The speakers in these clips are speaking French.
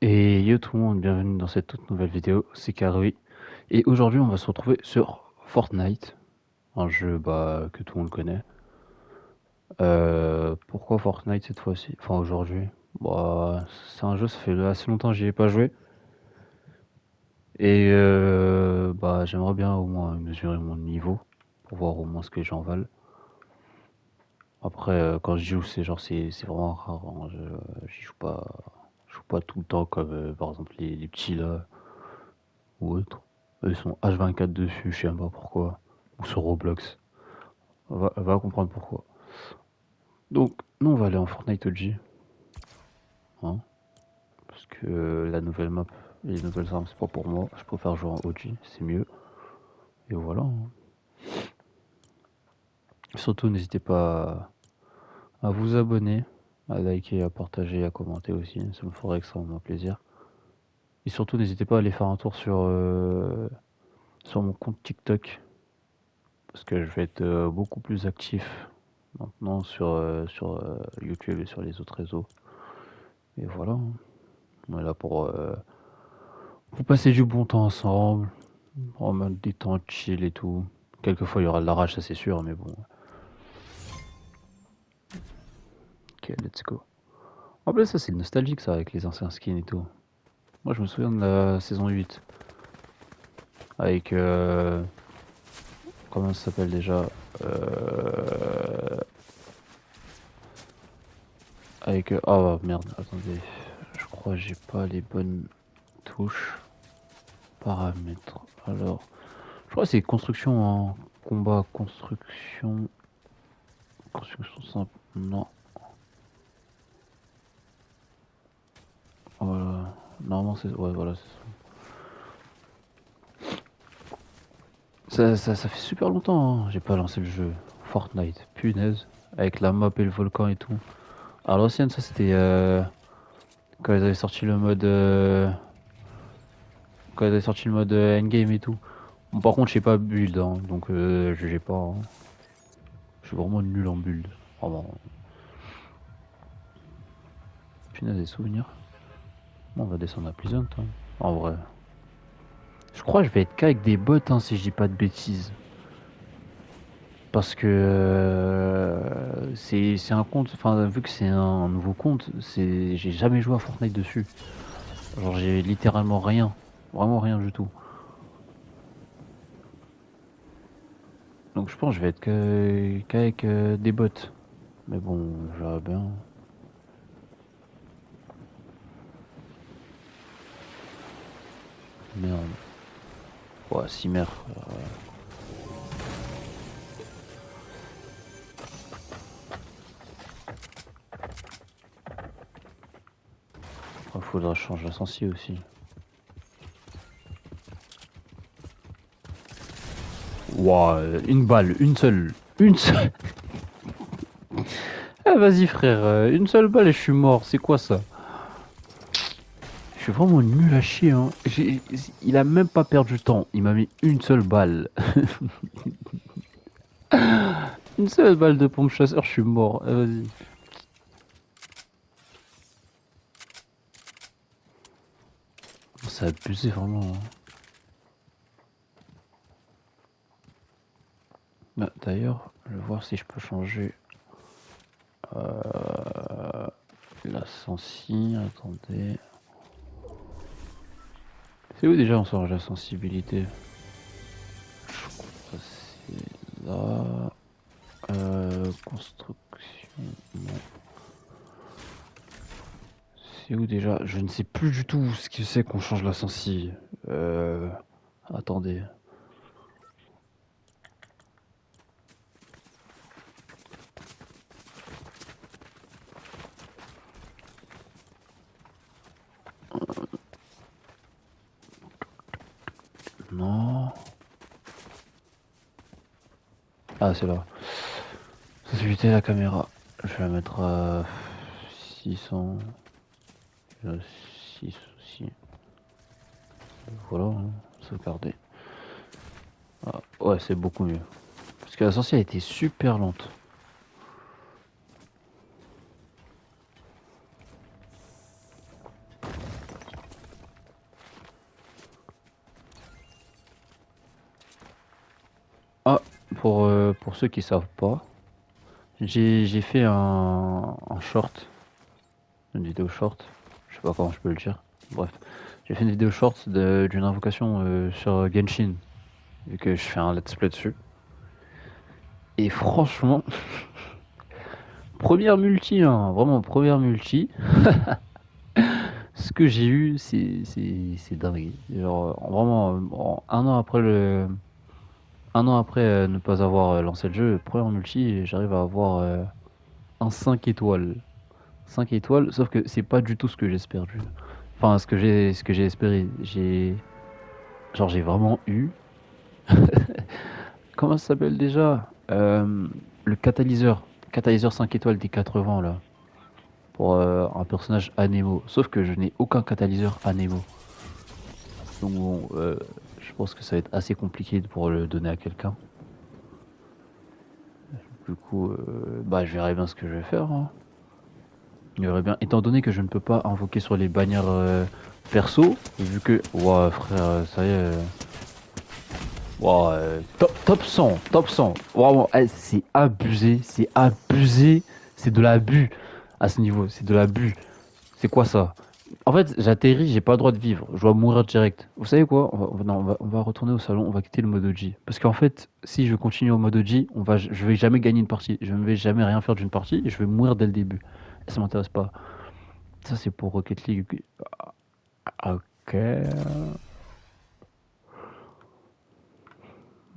Et yo tout le monde, bienvenue dans cette toute nouvelle vidéo, c'est Karoui. Et aujourd'hui on va se retrouver sur Fortnite, un jeu que tout le monde connaît. Pourquoi Fortnite cette fois-ci? Enfin aujourd'hui. C'est un jeu, ça fait assez longtemps que j'y ai pas joué. Et j'aimerais bien au moins mesurer mon niveau, pour voir au moins ce que j'en valent. Après quand je joue c'est vraiment rare, hein. Je joue pas tout le temps comme par exemple les petits là. Ou autre. Eux, ils sont H24 dessus, je sais même pas pourquoi. Ou sur Roblox. Va comprendre pourquoi. Donc, nous, on va aller en Fortnite OG. Hein, parce que la nouvelle map et les nouvelles armes, c'est pas pour moi. Je préfère jouer en OG, c'est mieux. Et voilà. Hein. Surtout, n'hésitez pas à vous abonner, à liker, à partager, à commenter aussi. Ça me ferait extrêmement plaisir. Et surtout, n'hésitez pas à aller faire un tour sur mon compte TikTok. Parce que je vais être beaucoup plus actif maintenant sur YouTube et sur les autres réseaux. Et voilà, hein. On est là pour passer du bon temps ensemble, en mode détente, chill et tout. Quelquefois il y aura de la rage, ça c'est sûr, mais bon. Ok, let's go. En plus, ça c'est nostalgique ça avec les anciens skins et tout. Moi je me souviens de la saison 8 avec. Comment ça s'appelle déjà euh, Avec. Oh merde, attendez. Je crois que j'ai pas les bonnes touches. Paramètres. Alors. Je crois que c'est construction en combat, construction simple. Non. Voilà. Normalement c'est. Ouais voilà c'est ça. Ça fait super longtemps, hein. J'ai pas lancé le jeu. Fortnite, punaise. Avec la map et le volcan et tout. À l'ancienne ça c'était quand ils avaient sorti le mode quand ils avaient sorti le mode endgame et tout. Bon, par contre j'ai pas build hein, donc j'ai pas. Hein. Je suis vraiment nul en build. Vraiment. Punaise des souvenirs. Bon, on va descendre à Pleasant hein. En vrai. Je crois que je vais être qu'avec des bots hein, si je dis pas de bêtises. Parce que c'est un compte, enfin vu que c'est un nouveau compte, j'ai jamais joué à Fortnite dessus. Genre j'ai littéralement rien, vraiment rien du tout. Donc je pense que je vais être qu'avec des bots. Mais bon, je verrai bien. Merde. Ouais, Cimer. Faudra changer la sensi aussi. Ouah, une balle, une seule. Une seule. Ah vas-y frère, une seule balle et je suis mort, c'est quoi ça? Je suis vraiment nul à chier. Hein. Il a même pas perdu du temps. Il m'a mis une seule balle. Une seule balle de pompe chasseur, je suis mort. Ah, vas-y. C'est abusé vraiment. Hein. Bah, d'ailleurs, je vais voir si je peux changer la sensi. Attendez. C'est où déjà on sort la sensibilité? C'est là. Construction. Non. C'est où déjà? Je ne sais plus du tout ce que c'est qu'on change la sensi. Attendez. Non. Ah, c'est là. Sensibilité de la caméra. Je vais la mettre à 600. 6 aussi. Voilà, hein, sauvegarder. Ah, ouais, c'est beaucoup mieux. Parce que la sorcière a été super lente. pour ceux qui savent pas, j'ai fait un short, une vidéo short, je sais pas comment je peux le dire. Bref, j'ai fait une vidéo short d'une invocation sur Genshin, vu que je fais un let's play dessus. Et franchement, première multi, hein, vraiment première multi. Ce que j'ai eu, c'est dingue. Genre, vraiment, en un an après ne pas avoir lancé le jeu, première multi, j'arrive à avoir un 5 étoiles. 5 étoiles, sauf que c'est pas du tout ce que j'espère. Enfin, ce que j'ai espéré. J'ai vraiment eu. Comment ça s'appelle déjà? Le catalyseur. Catalyseur 5 étoiles des 80 là. Pour un personnage Anemo. Sauf que je n'ai aucun catalyseur Anemo. Donc bon, je pense que ça va être assez compliqué pour le donner à quelqu'un. Du coup, bah je verrai bien ce que je vais faire, hein. Je verrai bien. Étant donné que je ne peux pas invoquer sur les bannières perso, vu que... Ouah frère, ça y est... Ouah, top 100, top 100. Vraiment, c'est abusé, c'est de l'abus à ce niveau, c'est de l'abus. C'est quoi ça? En fait, j'atterris, j'ai pas le droit de vivre. Je dois mourir direct. Vous savez quoi? Non, on va retourner au salon, on va quitter le mode OG. Parce qu'en fait, si je continue au mode OG, je vais jamais gagner une partie. Je ne vais jamais rien faire d'une partie et je vais mourir dès le début. Et ça m'intéresse pas. Ça, c'est pour Rocket League. Ok.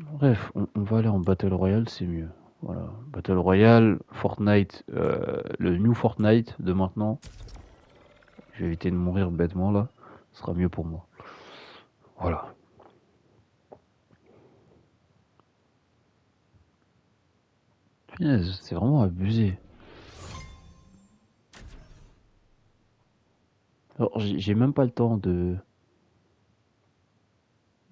Bref, on va aller en Battle Royale, c'est mieux. Voilà. Battle Royale, Fortnite, le new Fortnite de maintenant. Je vais éviter de mourir bêtement là. Ce sera mieux pour moi. Voilà. Punaise, c'est vraiment abusé. Alors, j'ai même pas le temps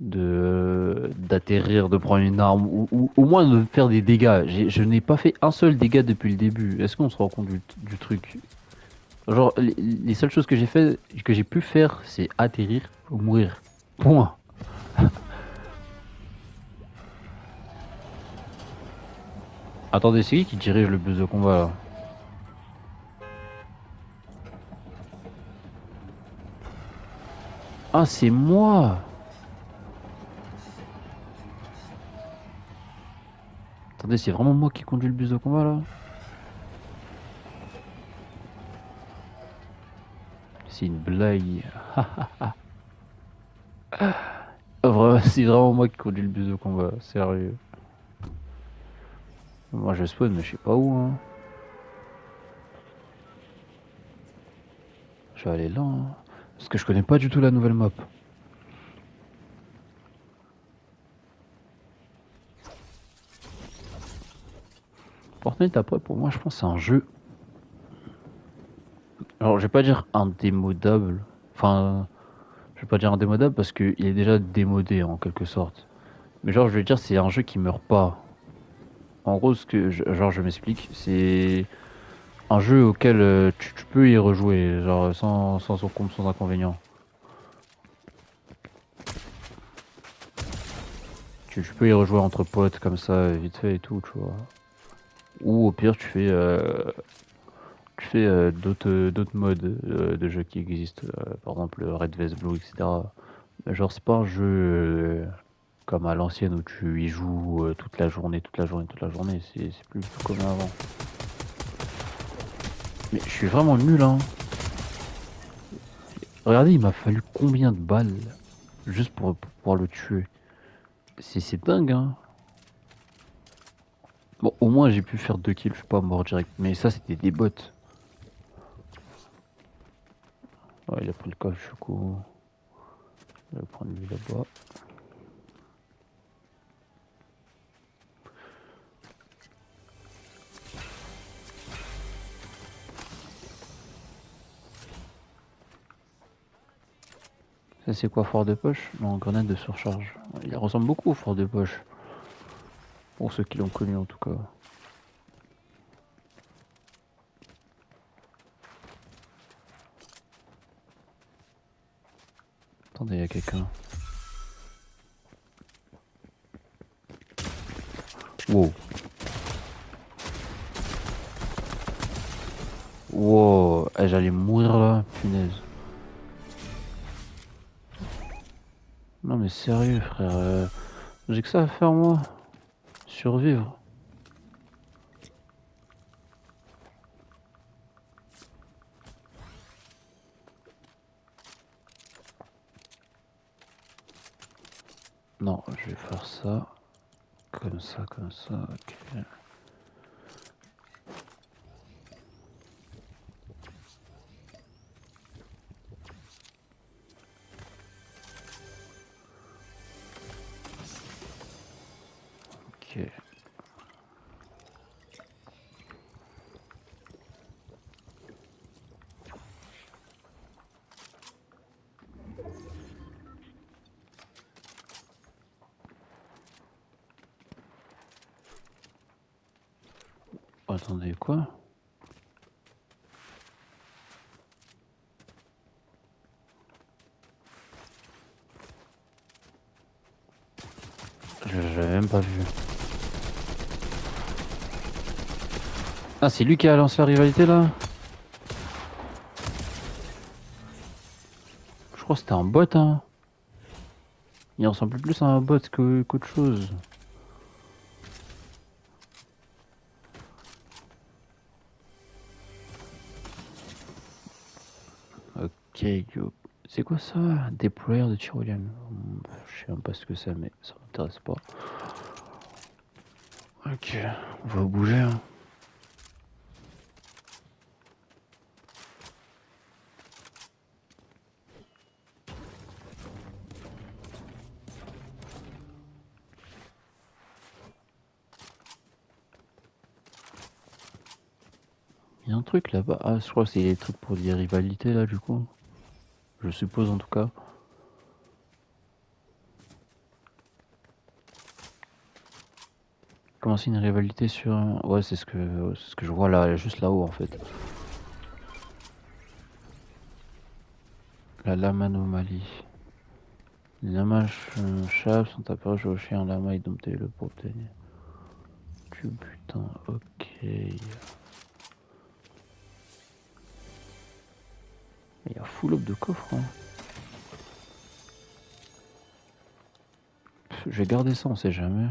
d'atterrir, de prendre une arme, ou au moins de faire des dégâts. Je n'ai pas fait un seul dégât depuis le début. Est-ce qu'on se rend compte du truc? Genre, les seules choses que j'ai fait, que j'ai pu faire, c'est atterrir ou mourir. Point. Attendez, c'est qui dirige le bus de combat là? Ah, c'est moi! Attendez, c'est vraiment moi qui conduis le bus de combat là? C'est une blague. C'est vraiment moi qui conduis le bus de combat, sérieux. Moi je spawn, mais je sais pas où, hein. Je vais aller là, hein. Parce que je connais pas du tout la nouvelle map. Fortnite, après, pour moi, je pense que c'est un jeu. Alors, je vais pas dire indémodable. Enfin, je vais pas dire indémodable parce qu'il est déjà démodé en quelque sorte. Mais genre, je vais dire, c'est un jeu qui meurt pas. En gros, genre, je m'explique. C'est un jeu auquel tu peux y rejouer, genre, sans inconvénient. Tu peux y rejouer entre potes comme ça, vite fait et tout, tu vois. Ou au pire, tu fais d'autres modes de jeux qui existent, par exemple Red Vest Blue, etc. Genre, c'est pas un jeu comme à l'ancienne où tu y joues toute la journée, toute la journée, toute la journée. C'est plus du tout comme avant. Mais je suis vraiment nul, hein. Regardez, il m'a fallu combien de balles juste pour pouvoir le tuer. C'est dingue, hein. Bon, au moins j'ai pu faire 2 kills, je suis pas mort direct. Mais ça, c'était des bots. Ouais, il a pris le coffre, du coup. Je vais prendre lui là-bas. Ça, c'est quoi, fort de poche? Non, grenade de surcharge. Il ressemble beaucoup au fort de poche. Pour ceux qui l'ont connu, en tout cas. Attendez, il y a quelqu'un. Wow. Wow. Eh, j'allais mourir là, punaise. Non mais sérieux frère, j'ai que ça à faire moi. Survivre. Non, je vais faire ça. Comme ça, ok. Ok. Attendez, quoi? J'avais même pas vu. Ah, c'est lui qui a lancé la rivalité là? Je crois que c'était un bot, hein. Il ressemble plus à un bot qu'autre chose. Ok, yo. C'est quoi ça? Déployeur de tyrolienne. Je sais même pas ce que c'est, mais ça m'intéresse pas. Ok, on va bouger, hein. Il y a un truc là-bas. Ah, je crois que c'est les trucs pour des rivalités là, du coup. Je suppose en tout cas. Commencer une rivalité sur... Ouais, c'est ce que je vois là, juste là-haut en fait. La lame anomalie. Les lamas chaves sont apparus au chien lama et dompté le pour obtenir. Tu putain, ok. Il y a full up de coffres, hein. Je vais garder ça, on sait jamais.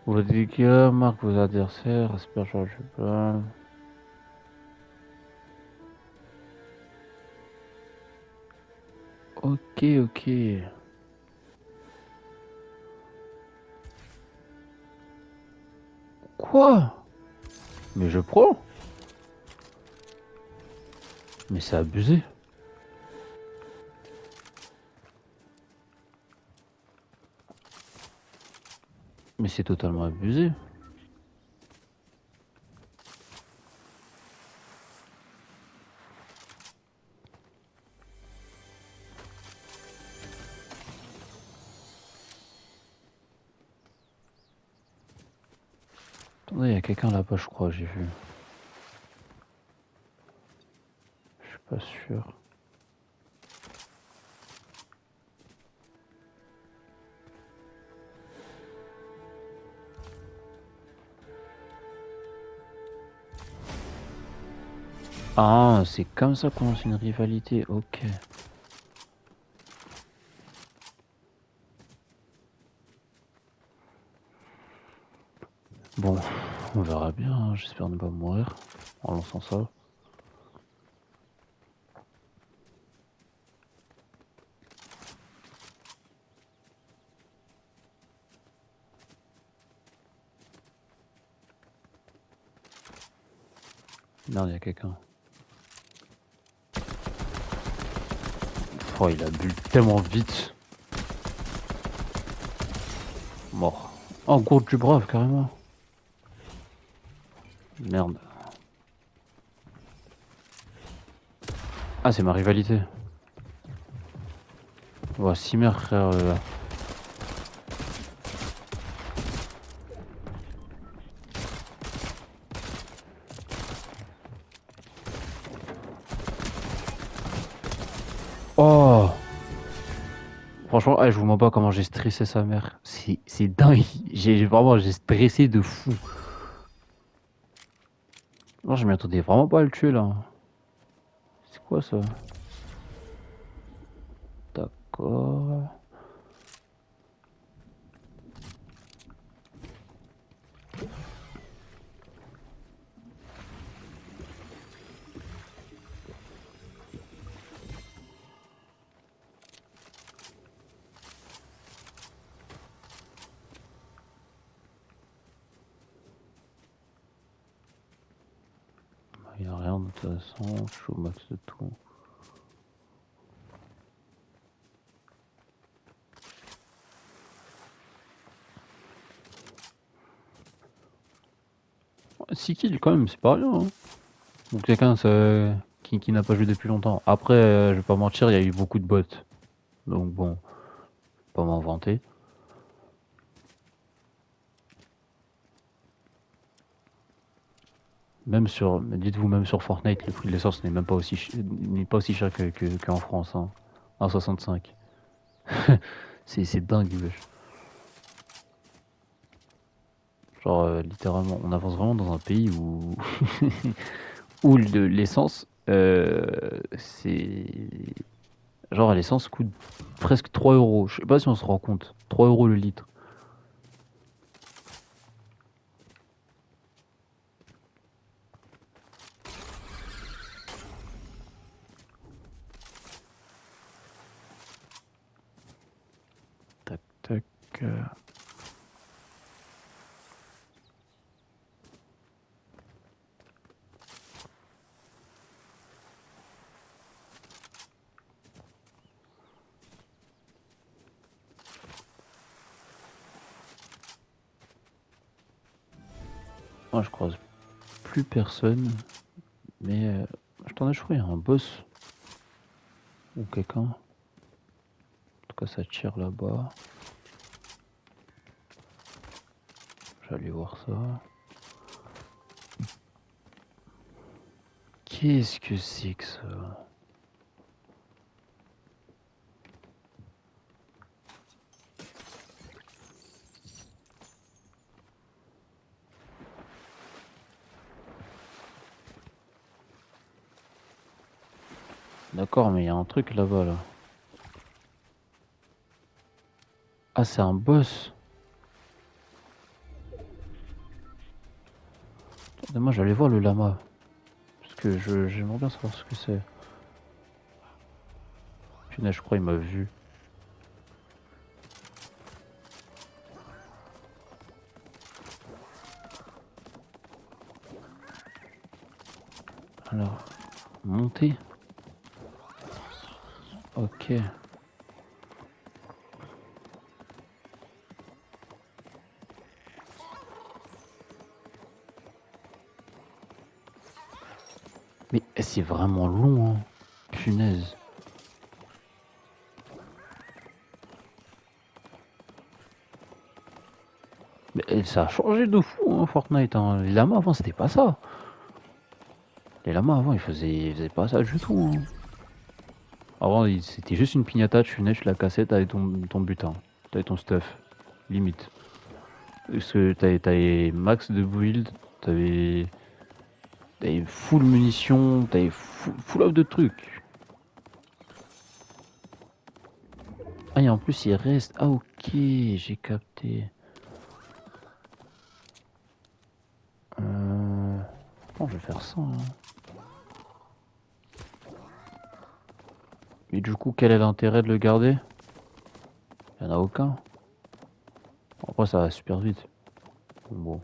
Vos dégâts marquent vos adversaires, asperge pas. Ok, ok. Quoi? Mais je prends? Mais c'est abusé. Mais c'est totalement abusé. Attendez, il y a quelqu'un là-bas, je crois, j'ai vu. Je suis pas sûr. Ah, c'est comme ça qu'on lance une rivalité, ok. Bon, on verra bien, hein. J'espère ne pas mourir en lançant ça. Merde, il y a quelqu'un. Oh, il a bu tellement vite. Mort. Oh, gourde du brave, carrément. Merde. Ah, c'est ma rivalité. Oh, Simmer, frère. Oh. Franchement, je vous mens pas comment j'ai stressé sa mère. C'est dingue. J'ai stressé de fou. Non, je m'y attendais vraiment pas à le tuer là. C'est quoi ça? D'accord. Il n'y a rien de toute façon. Je suis au max de tout. Si kills quand même, c'est pas rien. Hein. Donc quelqu'un qui n'a pas joué depuis longtemps. Après, je vais pas mentir, il y a eu beaucoup de bots. Donc bon, pas m'en vanter. Même sur, dites-vous, même sur Fortnite, le prix de l'essence n'est même pas aussi, n'est pas aussi cher qu'en France, hein, à 65. c'est dingue, wesh. Genre, littéralement, on avance vraiment dans un pays où, où l'essence, c'est... Genre, l'essence coûte presque 3 euros. Je sais pas si on se rend compte. 3 euros le litre. Tac, tac. Moi, je croise plus personne. Mais je t'en ai trouvé un boss. Ou quelqu'un. En tout cas, ça tire là-bas. J'allais voir ça. Qu'est-ce que c'est que ça? D'accord, mais il y a un truc là-bas, là. Ah, c'est un boss. Moi, j'allais voir le lama. Parce que j'aimerais bien savoir ce que c'est. Punaise, je crois qu'il m'a vu. Alors, monter. Ok. Mais c'est vraiment long, hein. Punaise. Mais ça a changé de fou, hein, Fortnite. Hein. Les lamas avant, c'était pas ça. Les lamas avant, ils faisaient pas ça du tout. Hein. Avant, c'était juste une pignata, tu venais, tu la cassais, t'avais ton butin. T'avais ton stuff. Limite. Parce que t'avais max de build, t'avais full munitions, t'avais full up de trucs. Ah, et en plus, il reste. Ah, ok, j'ai capté. Bon, je vais faire ça. Hein. Mais du coup, quel est l'intérêt de le garder? Il n'y en a aucun. Après, ça va super vite. Bon.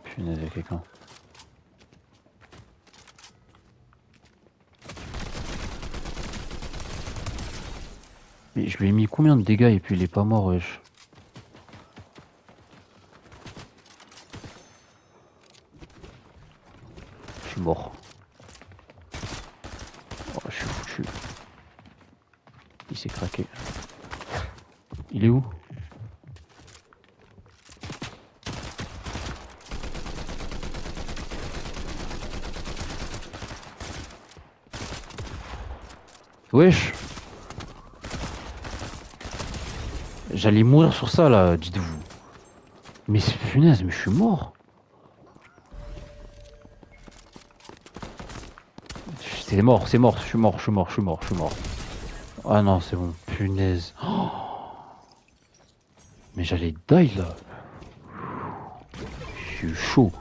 Punaise, il y a quelqu'un. Mais je lui ai mis combien de dégâts et puis il est pas mort, wesh. Je suis mort. Oh, je suis foutu. Il s'est craqué. Il est où? Wesh. J'allais mourir sur ça là, dites-vous. Mais c'est punaise, mais je suis mort. C'est mort, c'est mort, je suis mort, je suis mort, je suis mort, je suis mort. Ah non, c'est bon, punaise. Oh, mais j'allais die là. Je suis chaud.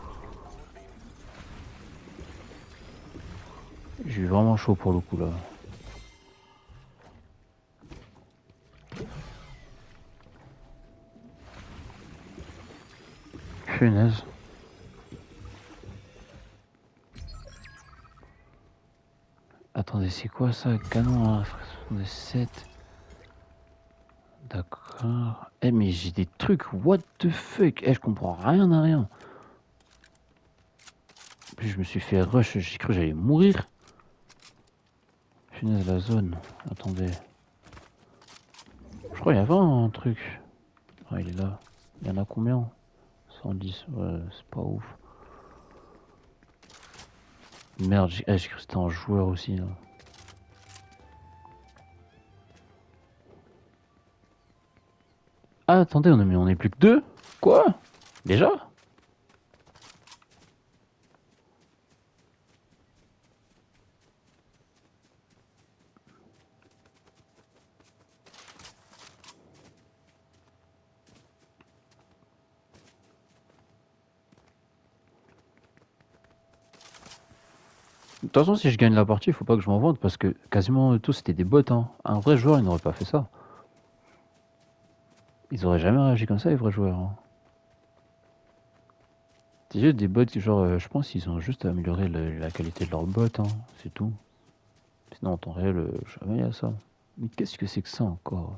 J'ai eu vraiment chaud pour le coup là. Punaise. Attendez, c'est quoi ça? Canon à 7. D'accord. Eh mais j'ai des trucs, what the fuck? Eh je comprends rien à rien. Puis je me suis fait rush, j'ai cru que j'allais mourir. Punaise la zone. Attendez. Je crois qu'il y avait un truc. Ah il est là. Il y en a combien? 110, ouais, c'est pas ouf. Merde, j'ai cru que c'était un joueur aussi là. Ah attendez, on est plus que deux? Quoi? Déjà? De toute façon, si je gagne la partie, il faut pas que je m'en vante parce que quasiment tous c'était des bots. Hein. Un vrai joueur, il n'aurait pas fait ça. Ils auraient jamais réagi comme ça, les vrais joueurs. Hein. C'est juste des bots, genre, je pense qu'ils ont juste amélioré la qualité de leur bot, hein. C'est tout. Sinon, en temps réel, jamais il y a ça. Mais qu'est-ce que c'est que ça encore?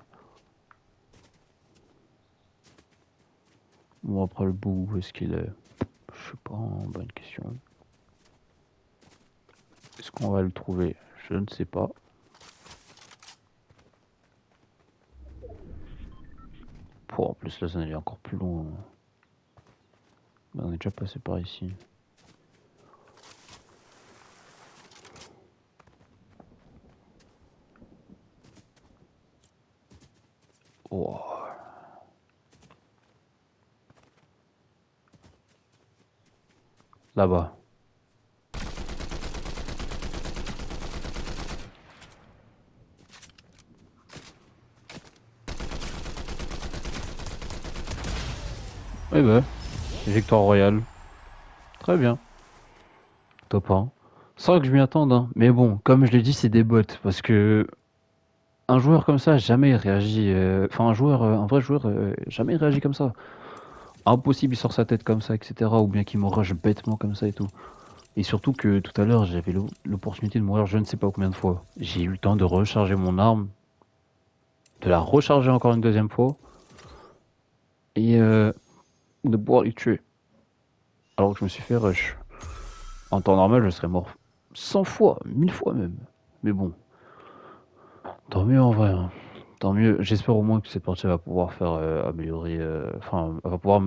Bon, après le bout, où est-ce qu'il est? Je sais pas, hein, bonne question. Est-ce qu'on va le trouver? Je ne sais pas. Pour en plus, la zone elle est encore plus loin. On est déjà passé par ici. Oh. Là-bas. Eh ben, victoire royale. Très bien. Top 1. C'est vrai que je m'y attende, hein. Mais bon, comme je l'ai dit, c'est des bots. Parce que un joueur comme ça, jamais il réagit. Enfin, un vrai joueur, jamais il réagit comme ça. Impossible, il sort sa tête comme ça, etc. Ou bien qu'il me rush bêtement comme ça et tout. Et surtout que tout à l'heure, j'avais l'opportunité de mourir je ne sais pas combien de fois. J'ai eu le temps de recharger mon arme, de la recharger encore une deuxième fois, et de pouvoir les tuer. Alors que je me suis fait rush. En temps normal, je serais mort 100 fois, 1000 fois même. Mais bon, tant mieux en vrai. Hein. Tant mieux. J'espère au moins que cette partie va pouvoir faire améliorer. Enfin, va pouvoir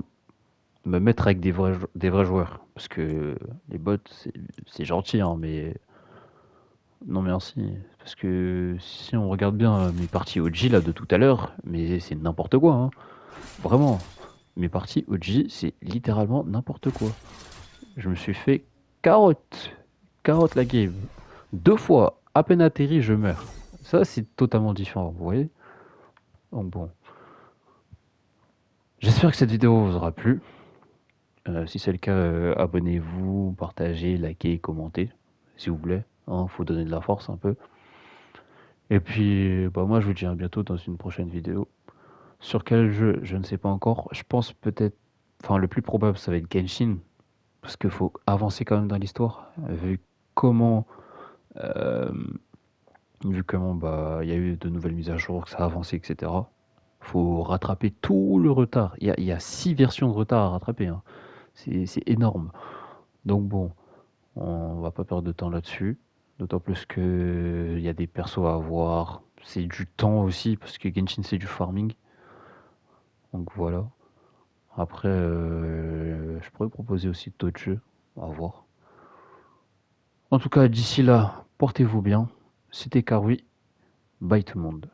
me mettre avec des vrais joueurs. Parce que les bots, c'est gentil, hein, mais non merci. Parce que si on regarde bien mes parties OG là de tout à l'heure, mais c'est n'importe quoi. Hein. Vraiment. Mes parties OG, c'est littéralement n'importe quoi. Je me suis fait carotte. Carotte la game. 2 fois, à peine atterri, je meurs. Ça, c'est totalement différent, vous voyez? Donc bon. J'espère que cette vidéo vous aura plu. Si c'est le cas, abonnez-vous, partagez, likez, commentez, s'il vous plaît. Hein, faut donner de la force un peu. Et puis, bah moi, je vous dis à bientôt dans une prochaine vidéo. Sur quel jeu, je ne sais pas encore. Je pense peut-être... Enfin, le plus probable, ça va être Genshin. Parce qu'il faut avancer quand même dans l'histoire. Comment... euh, vu comment bah il y a eu de nouvelles mises à jour, que ça a avancé, etc. Faut rattraper tout le retard. Il y a 6 versions de retard à rattraper. Hein. C'est énorme. Donc bon, on va pas perdre de temps là-dessus. D'autant plus que il y a des persos à avoir. C'est du temps aussi, parce que Genshin c'est du farming. Donc voilà. Après, je pourrais proposer aussi d'autres jeux. À voir. En tout cas, d'ici là, portez-vous bien. C'était Karoui. Bye tout le monde.